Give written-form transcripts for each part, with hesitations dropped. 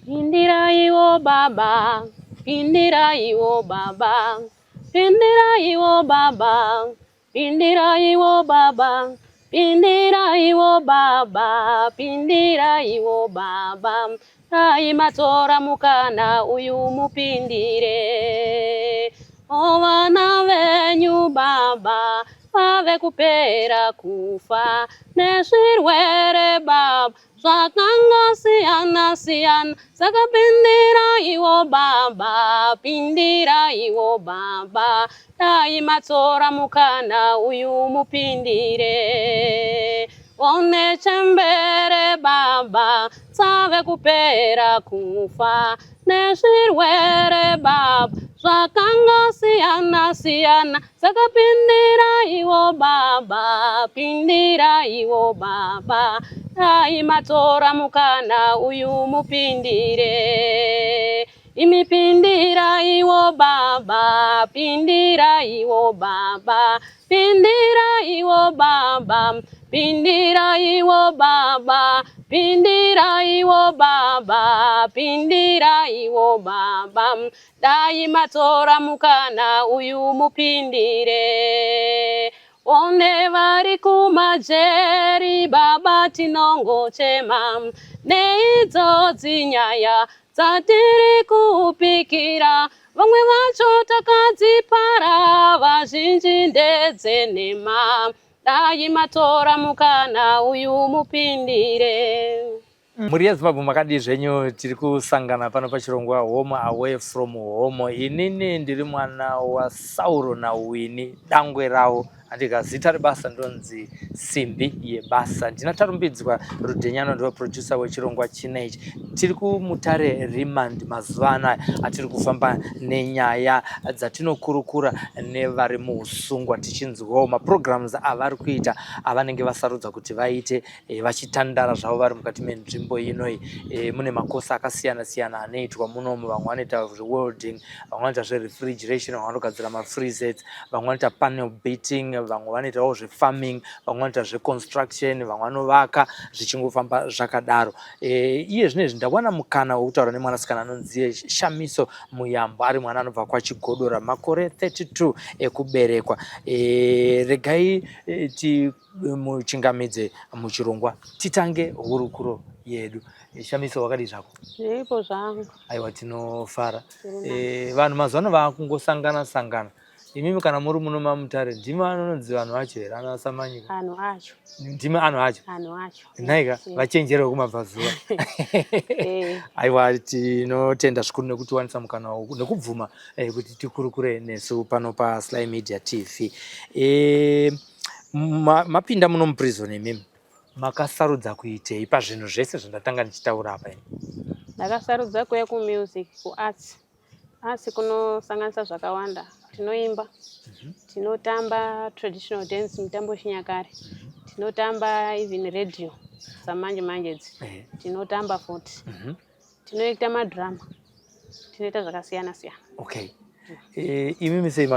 Pindira iwo baba, pindira iwo baba, pindira iwo baba, pindira iwo baba, pindira iwo baba, pindira iwo baba. Rai matora mukana uyu mupindire. Ovana venyu baba, pave kupera kufa, nezvirwere baba. Zvakanga siyana siyana, saka pindira iwo baba, pindira iwo baba. Dai matora mukana uyu mupindire. One chembere baba, save kupera kufa, nezvirwere baba. Zvakanga siyana siyana, saka pindira iwo baba, pindira iwo baba. Dai matora mukana uyu mupindire. Imi pindira iwo baba, pindira iwo baba, pindira iwo baba, pindira iwo baba, pindira iwo baba, pindira iwo baba. Dai matora mukana uyu mupindire. One vari kumajeri baba tinongochema, neidzodzi nyaya dzatiri kupikira. Vamwe vacho takadzipara, vazhinji ndedzenhema. Dai matora mukana uyu mupindire. Muri yeZimbabwe makadi zvenyu tiri kusangana pano pachirongwa Home Away from Home. Inini ndiri mwana waSauro naWinnie dangwe rawo. Andika zita rebasa ndonzi Simbi yebasa. Ndinatarumbidzwa Rudenyano ndiwa producer wechirongwa chinechi. Tiri kuMutare Remand mazuva anaya atiri kufamba nenyaya dzatinokurukura nevari muusungwa tichinzwawo maprograms avari kuita avanenge vasarudza kuti vaite vachitandara zvavo vari mukati menzvimbo inoi. Mune makosi akasiyana siyana anoitwa munomu. Vamwe vanoita welding, vamwe vanoita zverefrigeration, vamwe vanogadzira mafreezers, vamwe vanoita panel beating, vamwe vanoitawo zvefarming, vamwe vanoita zveconstruction, vamwe vanovaka zvichingofamba zvakadaro. Iye zvinezvi ndawana mukana wokutaura nemwanasikana anonzi Shamiso Muyambo, ari mwana anobva kwaChigodora, makore 32 ekuberekwa. Regai timuchingamidze muchirongwa, titange hurukuro yedu. Shamiso, wakadi zvako? Zviripo zvangu. Aiwa, tinofara. Vanhu mazuva vakungosangana sangana. Imimi kana muri muno maMutare, ndimi anonzi vanhu vacho here, ana Samanyika? Anhu acho. Ndimi anhu acho? Anhu acho. Nhaika, vachenjere kumabvazuva. Aiwa, tinotenda zvikuru nekutiwanisa mukana nekubvuma kuti tikurukure nesu pano paSly Media TV. Mapinda muno muprison imimi, makasarudza kuitei pazvinhu zvese zvandatanga ndichitaura apa? Ndakasarudza kuuya kumusic, kuarts. Arts kunosanganisa zvakawanda. Tinoimba, tinotamba traditional dance, mitambo chinyakare. Tinotamba even radio, samanje manjedzi. Tinotamba futi. Tinoita madrama. Tinoita zvakasiyana siyana. Okay. Imimi sei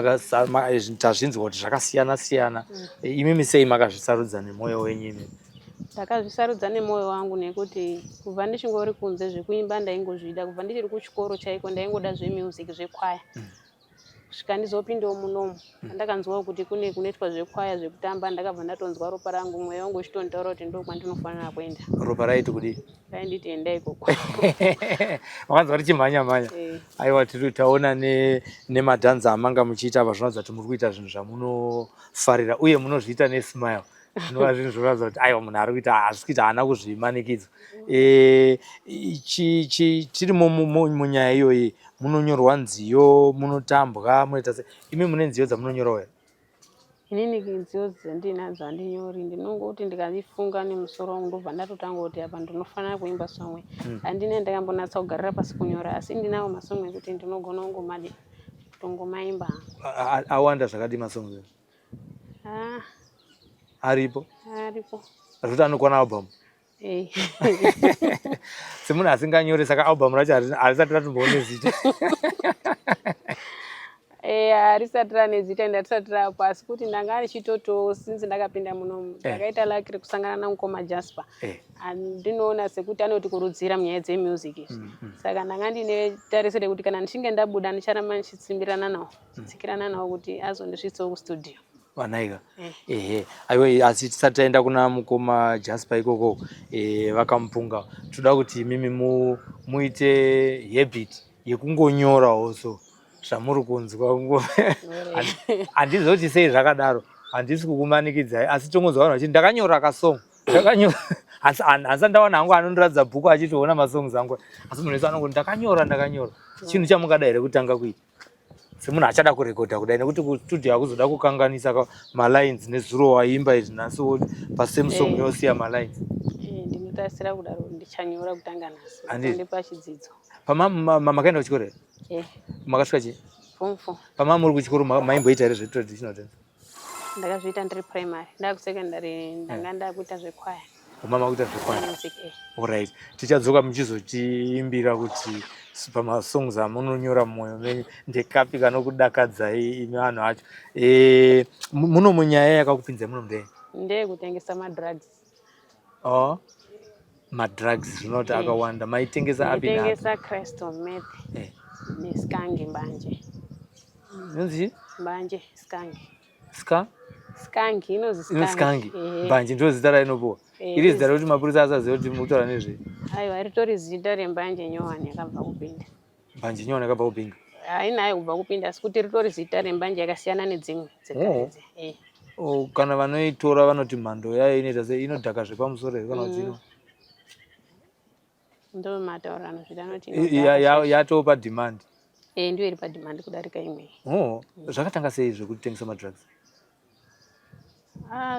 tazvinzwa kuti zvakasiyana siyana. Imimi sei makazvisarudza nemwoyo wenyu imimi? Ndakazvisarudza nemwoyo wangu nekuti kubva ndichingori kunze zvekuimba ndaingozvida, kubva ndichiri kuchikoro chaiko ndaingoda zvemusic, zvekwaya. Kusvika ndizopindawo munomu, ndakanzwawo kuti kune kunoitwa zvekwaya zvekutamba, ndakabva ndatonzwa ropa rangu, mwoyo wangu uchitontaura kuti ndo kwandinofanira kuenda. Ropa raiti kudii? Rainditi endai ikoko. Wakanzwa richimhanya mhanya? Aiwa, tiri taona nemadhanza amanga muchiita apa zvinoratidza kuti muri kuita zvinhu zvamunofarira uye munozviita nesmile. Zvinova zvinhu zvinoratidza kuti aiwa, munhu ari kuita hazvisi kuita haana kuzvimanikidzwa. Tiri munyaya iyoyi, munonyorwa nziyo, munotambwa, munoita sei? Imi mune nziyo dzamunonyorawo here? Inini nziyo dzandinadzo handinyori, ndinongoti ndikazifunga nemusoro wangu ndobva ndatotanga kuti apa ndinofanira kuimba somwe. Handina ndakambonatsa kugarira pasi kunyora, asi ndinawo masomwe ekuti ndinogona kungomaimba. Awanda zvakadi masomwe? Aripo? Aripo. Zvekuti anokwana album? Semunhu asinganyori, saka album racho harisati ratomboone zita. Harisati ranezita ndatisati rapo asi kuti ndanga ari chitoto since ndakapinda munomu ndakaita lucky rekusangana namukoma Jasper. Andinoona sekuti anotikurudzira munyaya dzemusic izvi. Saka ndanga ndine tariso rekuti kana ndichinge ndabuda ndicharamba ndichitsimbirana nawo tsikirana nawo kuti azondisvitsawo kustudio. Wanaika aiwa asi tisati taenda kuna mukoma Jasper ikoko vakamupunga toda kuti mimi muite habit yekungonyorawo so zvamuri kunzwa handizoti sei zvakadaro handisi kukumanikidzai asi tongonzwa vanhu vachiti ndakanyora kasong ndakanyora asi ndawana hangu anondiradza bhuku achitoona masongs angu asi munhu wese anongoti ndakanyora chinhu chamungada here kutanga kuita semunhu achada kurekodha kudai nekuti kustudio hakuzoda kukanganisa malines nezuro waimba izvi nhasi pasame song yosiya malines. Ndinotarisira kudaro ndichanyora kutanga nhasi ndipa chidzidzo. Makaenda kuchikoro here? Makasvika chii? Form 4. Muri kuchikoro maimboita here zvetraditional dance? Ndakazviita ndiri primary. Ndakusekondari ndanga ndakuita zvekwaya. Mama kuita zvekwaya? Alright. Tichadzoka muchizotiimbira kuti pamasongs amunonyora mumwoyo menyu ndekapi kanokudakadzai imi vanhu acho. Muno munyaya yakakupinzai muno ndei? Ndeyekutengesa madrugs. Madrugs zvinoti akawanda maitengesa api na? Tengesa crystal meth. Neskangi mbanje. Nonzi? Mbanje skangi. Skangi inozvi skangi. Mbanje ndo zita rainopuwa. Iri zita rekuti mapurisa asaziva kuti mutaura nezve. Aiwa ritori zita rembanje nyowani yakabva kupinda. Mbanje nyowani yakabva kupinda? Hainayo kubva kupinda asi kuti ritori zita rembanje yakasiyana nedzimwe dzekaridzi. Kana vanoitora vanoti mhando yayo inoita sei inodhaka zvepamusoro here kana kuti ndo mataurano zvidanoti yatoo pademand? Ndiyo iri pademand kudarika imwe. Zvakatanga sei zvekutengesa madrugs?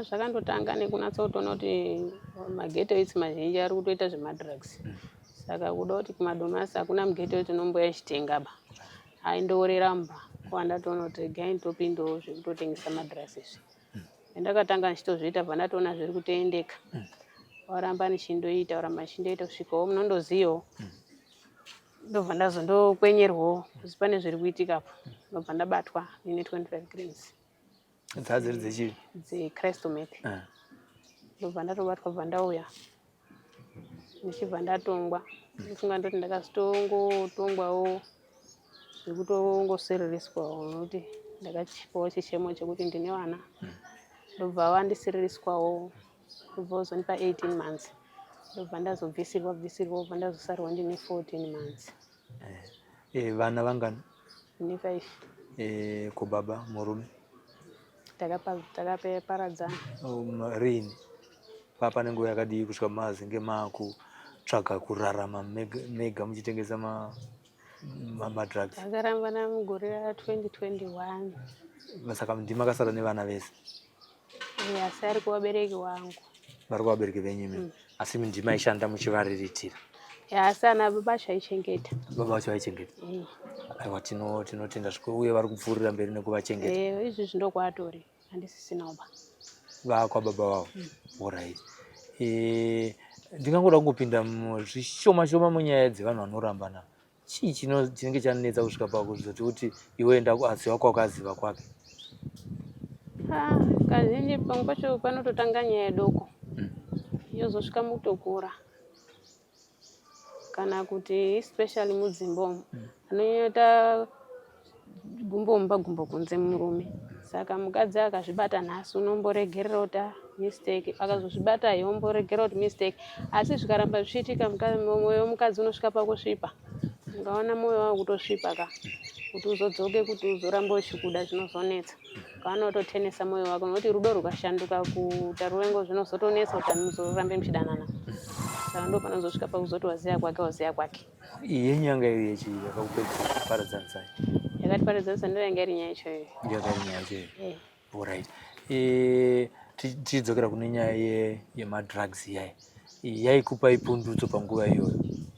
Zvakandotanga nekunatsautoona kuti magetoits mazhinji ari kutoita zvemadrugs. Saka kuda kuti kumadomasi hakuna mugetoits unomboya achitengaba. Aindoorera mba kwandatoona kuti regai nditopindawo zvekutotengesa madrugs izvi. Ndakatanga ndichitozviita pandatoona zviri kutoendeka. Waramba nichindoita kusvikawo munondoziyawo. Ndobva ndazondokwenyerwawo kuti pane zviri kuitikapo. Ndobva ndabatwa nine 25 grams. Dzadziri dzechivi? Crystal meth. Ndobva ndatobatwa bva ndauya. Ndichibva ndatongwa. Ndifunga ndoti ndakazotongotongwawo zvekutongosiririswawo nokuti ndakachipawo chichemo chekuti ndine vana. Ndobva vandisiririswawo ndobva vazondipa 18 months. Ndobva ndazobvisirwa bva ndazosarwa ndine 14 months. Vana vangani? Ndine 5. Kubaba murume? Takaparadzana. Rini? Papa nenguva yakadii kusvika mazinge makutsvaga kurarama mega muchitengesa madrugs? Takaramba namugore ra2021. Saka ndimakasara nevana vese? Asi ari kuvabereki vangu. Vari kuvabereki venyu imi? Asi ndimaishanda muchivaririritira? Asi ana baba vacho aichengeta. Baba vacho aichengeta? Aiwa tinotenda zvikuru uye vari kupfuurira mberi nekuvachengeta? Izvizvi ndokwatori handisisina uba. Vakwababa vavo? Alright. Ndingangoda kungopinda zvishoma munyaya dzevanhu vanoramba navo. Chii chinenge chanetsa kusvika pakuzoti kuti iwe ndaziva kwakaziva kwake? Kazhinji pamwe pacho panototanga nyaya doko yozosvika mutokura kana kuti especially mudzimba anoita gumbo kunze murume. Saka mukadzi akazvibata nhasi unomboregerera kuti mistake, akazozvibata yomboregerera kuti mistake, asi zvikaramba zvichiitika mwoyo womukadzi unosvika pakusvipa. Ungaona mwoyo wako kutosvipa kuti uzodzoke kuti uzoramba uchikuda zvinozonetsa. Ukaanototenesa mwoyo wako nokuti rudo rukashanduka kuita ruvengo zvinozotonetsa kuti muzorambe muchidanana. Saka ndo panozosvika pakuzoti waziya kwake. Yenyu yanga iri yechi yakakupedza kuparadzanisa? Yakatiparadzanisa ndo yanga iri nyaya ichoyo. Alright. Tichidzokera kune nyaya yemadrugs yaikupai pundutso panguva iyoyo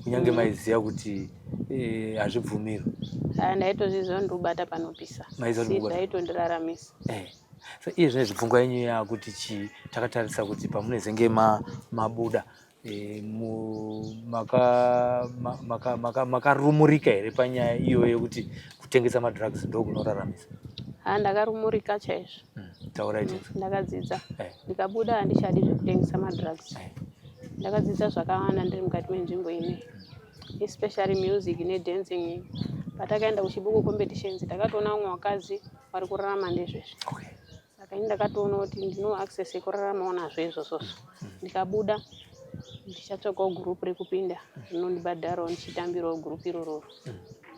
kunyange maiziva kuti hazvibvumirwi? Ndaitozviziva ndobata panopisa. Zvaitondiraramisa. So iye zvinezvi pfungwa yenyu yakuti takatarisa kuti pamunezenge mabuda makarumurika here panyaya iyoyo yekuti kutengesa madrugs ndokunoraramisa? Ndakarumurika chaizvo. Taurai ndakadzidza ndikabuda handichadi zvekutengesa madrugs. Ndakadzidza zvakawanda ndiri mukati menzvimbo ine, especially music nedancing. Patakaenda kuchibuku competitions takatoona umwe wakazi vari kurarama ndezvezvo. Saka ini ndakatoona kuti ndino access yekuraramawo nazvo izvozvozvo. Ndikabuda ndichatsvakawo group rekupinda rinondibhadharawo ndichitambirawo group iroro.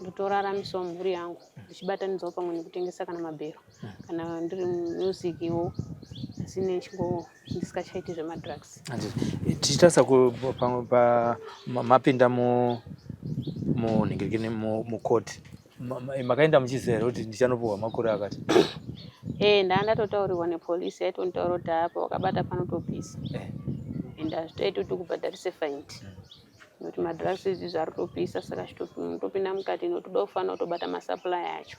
Ndotoraramisawo mhuri yangu ndichibatanidzawo pamwe nekutengesa kana mabhero kana ndiri musicwo, asi nechingo ndisingachaiti zvemadrugs. Tichitasa mapinda mukoti makaenda muchiziva here kuti ndichanopuhwa makore akati? Ndatotaurirwa nepolisi yaitonditaura kuti apa wakabata panotopisa ende hazvitaiti kuti kubhadharise fine nokuti madrugs izvizvi aritopisa. Saka topinda mukati notoda kufanira kutobata masupply acho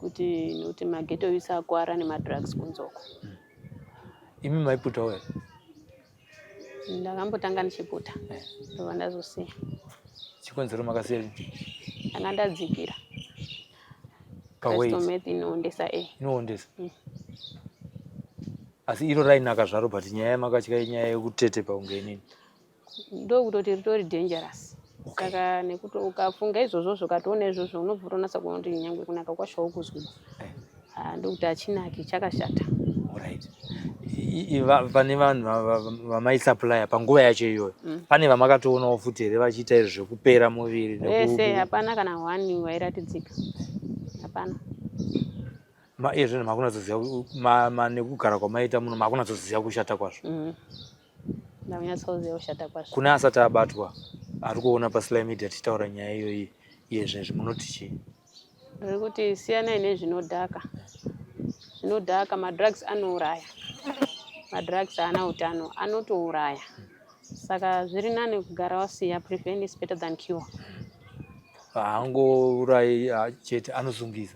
kuti mageto ise akuwara nemadrugs kunzoko. Imi maiputawo here? Ndakambotanga ndichiputa ndobva ndazosiya. Chikonzero makasiya? Ndanga ndadzikira. Inoondesa inoondesa. Asi iro rainaka zvaro, but nyaya yamakatya inyaya yekutetepa unge nini? Ndokutoti ritori dangerous. Saka nekuti ukafunga izvozvo ukatoona izvozvo unobva unasa kuona kuti nyangwe kunaka kwacho kuzwa. Ndokuti hachinaki, chakashata. Alright. Pane vanhu vamaisupplya panguva yacho iyoyo, pane vamakatoonawo futi here vachiita izvo zvekupera muviri? Vese hapana kana one wairatidzika. Hapana. Izvozvo makunazoziva nekugara kwamaita muno makunazoziva kushata kwazvo? Ndakunyatsoziva kushata kwazvo. Kuna asati abatwa ari kuona paSly Media tichitaura nyaya iyoyi iyezvezvi munoti chii? Ndiri kuti siyanai nezvinodhaka. Zvinodhaka, madrugs anouraya. Madrugs haana utano, anotouraya. Saka zviri nani kugara wasiya. Prevent is better than cure. Haangourayi chete, anosungisa.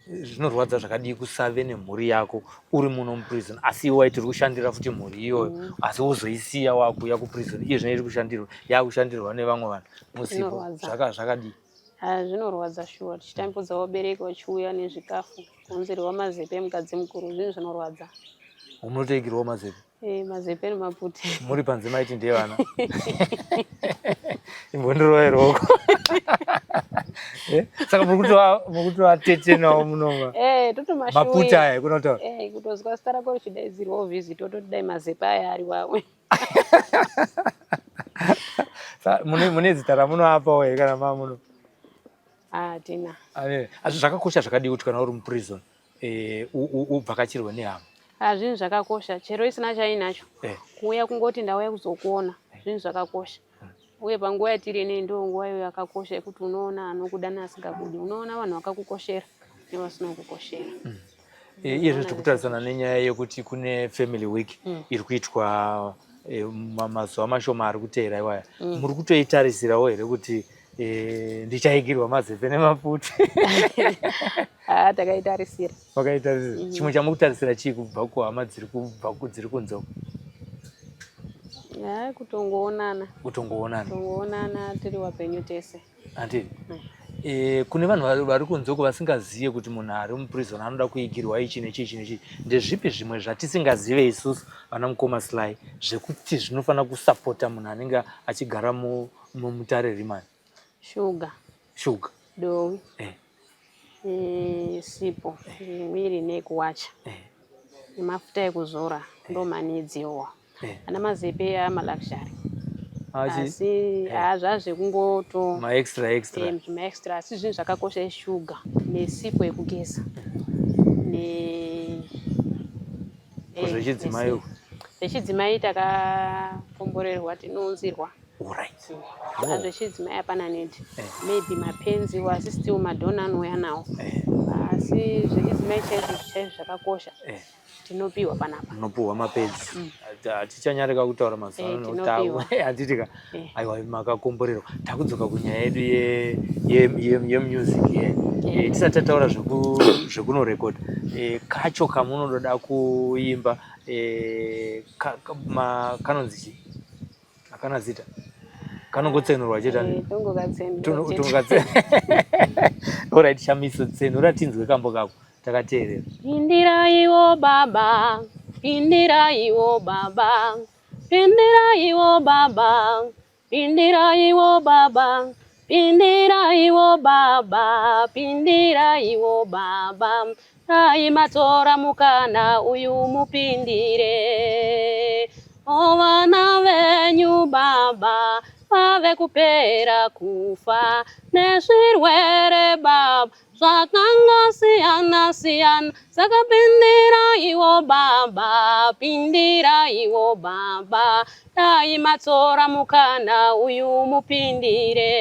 Zvinorwadza zvakadii kusave nemhuri yako uri muno muprison, asi iwe tiri kushandira futi mhuri iyoyo, asi wozoisiya wakuuya kuprison iye zvinoiri kushandirwa yakushandirwa nevamwe vanhu musipo. Zvakadii? Zvinorwadza shuwa. Tichitambudza vabereki vachiuya nezvikafu kuunzirwa mazepe mukadzi mukuru, zvinhu zvinorwadza. Munotekerwawo mazepe? Mazepe nemaputi. Muri panze maiti ndevana? Imbondirowa roko. Saka muri kutovatetenawo munoma? Totomashuwa. Maputa aya kunotaura? Kutozwa zita rako richidaidzirwawo visit totodai mazepe aya ari wawe. Mune zita ramunoapawo here kana mamuno? Hatina. Asi zvakakosha zvakadii kuti kana uri muprison ubvakachirwa nehama? Zvinhu zvakakosha, chero isina chainacho kuuya kungoti ndauya kuzokuona, zvinhu zvakakosha. Uye panguva yatiri ineyi ndo nguva iyo yakakosha yekuti unoona anokuda neasingakudi, unoona vanhu vakakukoshera nevasina kukoshera. Iyezvo tiri kutarisana nenyaya yekuti kune family week iri kuitwa mazuva mashoma ari kuteera iwaya. Muri kutoitarisirawo here kuti ndichaigirwa mazepe nemaputi? Takaitarisira. Makaitarisira. Chimwe chamukutarisira chii kubva kuhama dziri kunzoko? Kutongoonana. Kutongoonana tiri wapenyu tese. Handiti? Kune vanhu vari kunzoko vasingazive kuti munhu ari muprison anoda kuigirwa ichi nechi. Ndezvipi zvimwe zvatisingazive isusu vana mukoma Sly zvekuti zvinofanira kusapota munhu anenge achigara mumutare rimani? Sugar. Dowi. Sipo. Mwiri nekuwacha. Mafuta ekuzora ndo manidziwa. Ana mazepe amaluxury. Asi zvazvekungoto maextra asi zvinhu zvakakosha sugar nesipo yekugeza zvechidzimai takakomborerwa tinounzirwa. Zvechidzimai hapana need, maybe mapenzi asi still madhona anouya nawo, asi zvechidzimai chaizvo zvakakosha tinopiwa panapa. Munopiwa mapenzi. Hatichanyareka kutaura mazuva ano nokuti handitika aiwa makakomborerwa. Takudzoka kunyaya yedu yemusic tisati tataura zvekunorekodha. Kacho kamunoda kuimba kanonzi chii? Akana zita. Kanongotsenurwa chete. Tongokatsenurwa. Alright, Shamiso tsenura tinzwe kambo kako. Takateerera. Pindira baba. Pindira baba. Pindira baba. Pindira baba. Pindira baba. Pindira baba. Ai matora mukana uyu mupindire. Ovana venyu baba. Pave kupera kufa. Nezvirwere baba. Zvakanga siyana siyana. Saka pindira baba. Pindira baba. Dai matora mukana uyu mupindire.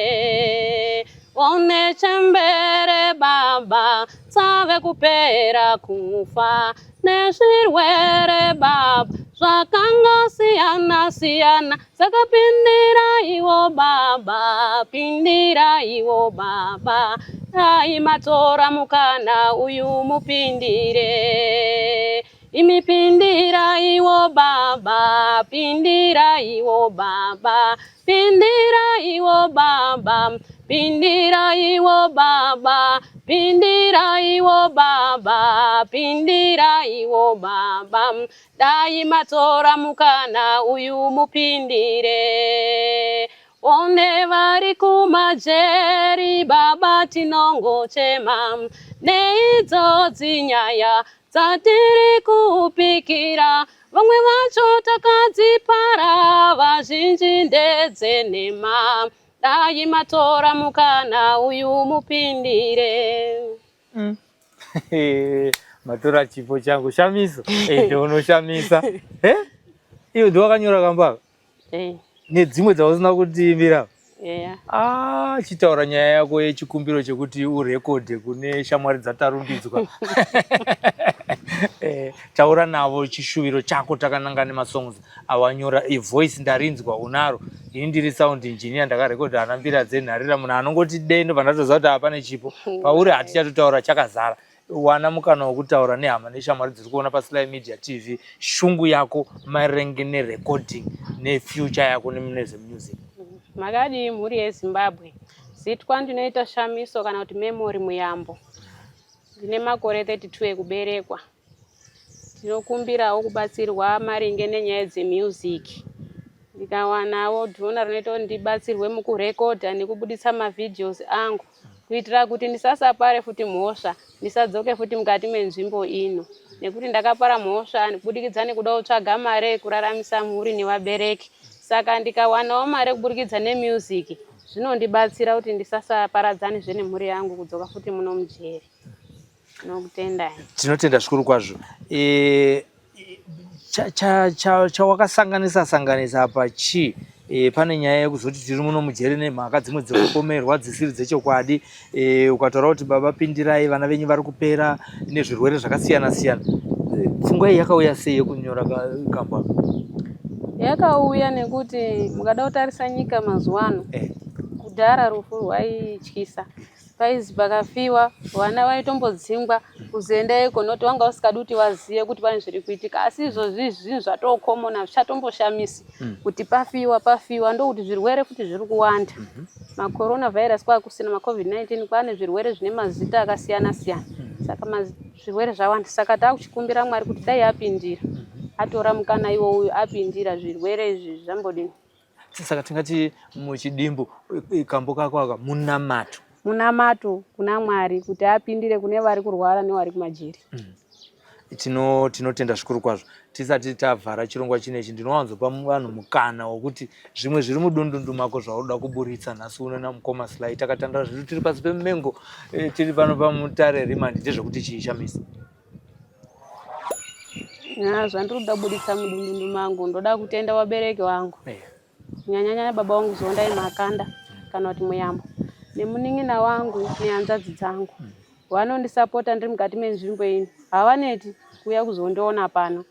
One chembere baba. Save kupera kufa. Nezvirwere baba. Zvakanga siyana siyana. Saka pindira baba. Pindira baba. Dai matora mukana uyu mupindire. Imipindira baba. Pindira baba. Pindira baba. Pindira baba. Pindira baba. Pindira baba. Dai matora mukana uyu mupindire. One vari kumajeri baba tinongochema. Neidzodzi nyaya dzatiri kupikira. Vamwe vacho takadzipara. Vazhinji ndedzenema. Dai matora mukana uyu mupindire. Matora chipo changu Shamiso. Ndio unoshamisa. Iyo ndio wakanyora kambaka. Nedzimwe dzausina kutiimbira. Chitaura nyaya yako yechikumbiro chekuti urekodhe kune shamwari dzatarumbidzwa. Taura navo chishuviro chako takananga nemasongs awanyora voice ndarinzwa unaro. Ini ndiri sound engineer ndakarekodha anambira dzenharira munhu anongoti dendo pandatoziva kuti hapane chipo. Pauri hatichatotaura chakazara. Wana mukana wokutaura nehama neshamwari dziri kuona paSly Media TV shungu yako maerenge nerecording nefuture yako nezvemusic. Makadi mhuri yeZimbabwe. Zitwa ndinoita Shamiso kana kuti Memory Muyambo. Ndine makore 32 ekuberekwa. Tinokumbirawo kubatsirwa maringe nenyaya dzemusic. Ndikawanawo dhona rinoita kuti ndibatsirwe mukurekodha nekubuditsa mavideos angu. Kuitira kuti ndisasapare futi mhosva, ndisadzoke futi mukati menzvimbo ino. Nekuti ndakapara mhosva kubudikidza nekuda kutsvaga mare yekuraramisa mhuri nevabereki. Saka ndikawanawo mare kuburikidza nemusic, zvinondibatsira kuti ndisasaparadzanizve nemhuri yangu kudzoka futi muno mujeri. Tinokutendai. Tinotenda zvikuru kwazvo. Chawakasanganisa apa chi? Pane nyaya yekuzoti tiri muno mujeri nemhaka dzimwe dzekupomerwa dzisiri dzechokwadi. Ukataura kuti baba pindirai vana venyu vari kupera nezvirwere zvakasiyana siyana. Pfungwa iyi yakauya sei yekunyora kamba? Yakauya nekuti mukada kutarisa nyika mazuwano. Kudhara rufu rwaityisa. Paizi pakafiwa vana vaitombodzingwa kuzoendaiko noti wanga usikadi kuti vaziye kuti pane zviri kuitika. Asi izvozvi zvinhu zvatokomona zvichatomboshamisi kuti pafiwa ndokuti zvirwere futi zviri kuwanda. Macorona virus kwakusina maCovid-19 kwane zvirwere zvine mazita akasiyana siyana. Saka zvirwere zvawanda. Saka takuchikumbira Mwari kuti dai apindira. Atora mukana iwowo apindira zvirwere izvi zvambodini. Saka tingati muchidimbu kambo kako aka munamato. Munamato kuna Mwari kuti apindire kune vari kurwara nevari kumajeri. Tinotenda zvikuru kwazvo. Tisati tavhara chirongwa chinechi ndinowanzopa vanhu mukana wokuti zvimwe zviri mudundundu mako zvaunoda kuburitsa nhasi uno namukoma Sly takatandara zviri tiri pasi pemumengo tiri pano pamutare rimandi ndezvekuti chiishamisa. Zvandiri kuda kuburitsa mudundundu mangu ndoda kutenda vabereki vangu. Kunyanya baba wangu Zondai Makanda kana kuti Muyambo. Nemunin'ina wangu nehanzvadzi dzangu. Vanondisapota ndiri mukati menzvimbo ino. Havaneti kuuya kuzondiona pano.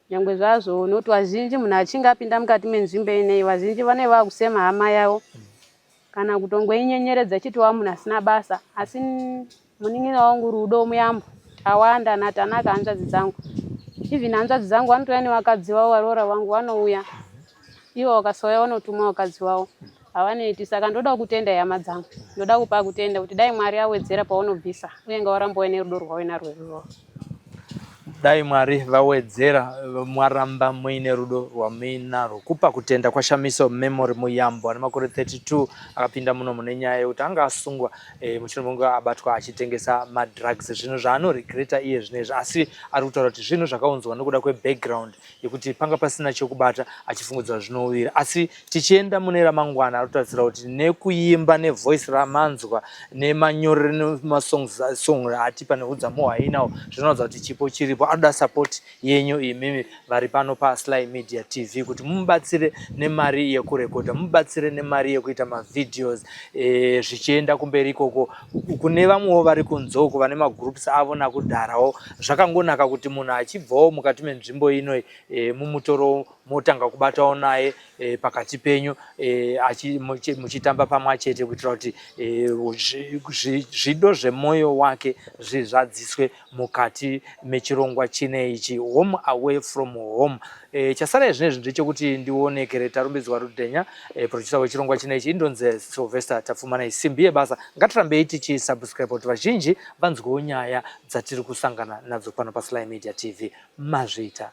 Nyangwe zvazvo noti vazhinji munhu achinge apinda mukati menzvimbo ineyi vazhinji vane vakusema hama yavo. Kana kutongoinyenyeredza chiti munhu asina basa. Asi munin'ina wangu Rudo Muyambo tawanda natanaka hanzvadzi dzangu. Even hanzvadzi dzangu vanotouya nevakadzi vavo varora vangu vanouya. ivo wakasauya vanotuma vakadzi wavo havaneti. Saka ndoda kutenda hama dzangu, ndoda kupa kutenda kuti dai Mwari awedzera paunobvisa uye ngawaramba uine rudo rwawe narwo. Dai Mwari vawedzera mwaramba muine rudo rwamuinarwo. Kupa kutenda kwaShamiso Memory Muyambo ane makore 32 akapinda muno mune nyaya yekuti anga asungwa muchirongwa abatwa achitengesa madrugs, zvinhu zvaanoregreta iye zvinezvi, asi ari kutaura kuti zvinhu zvakaunzwa nekuda kwebackground yekuti panga pasina chokubata achifungidzwa zvinowira. Asi tichienda mune ramangwana arikutarisira kuti nekuimba nevoice ramanzwa nemanyorero nemasong atipa neudzamu hwainawo zvinoratidza kuti chipo chiripo. Anoda support yenyu imimi vari pano paSly Media TV kuti mubatsire nemari yekurekodha, mubatsire nemari yekuita mavideos zvichienda kumberi ikoko. Kune vamwewo vari kunzoko vane magroups avo nakudharawo, zvakangonaka kuti munhu achibvawo mukati menzvimbo ino mumutoro motanga kubatawo naye pakati penyu muchitamba pamwe chete kuitira kuti zvido zvemwoyo wake zvizadziswe mukati mechirongwa chinechi, Home Away From Home. Chasara zvinezvi ndechekuti ndionekere Tarumbidzwa Rudhenya, producer wechirongwa chinechi indonzi Sylvester Tafumana. Isimbi yebasa ngatirambei tichisubscribe kuti vazhinji vanzwewo nyaya dzatiri kusangana nadzo pano paSly Media TV. Mazvita.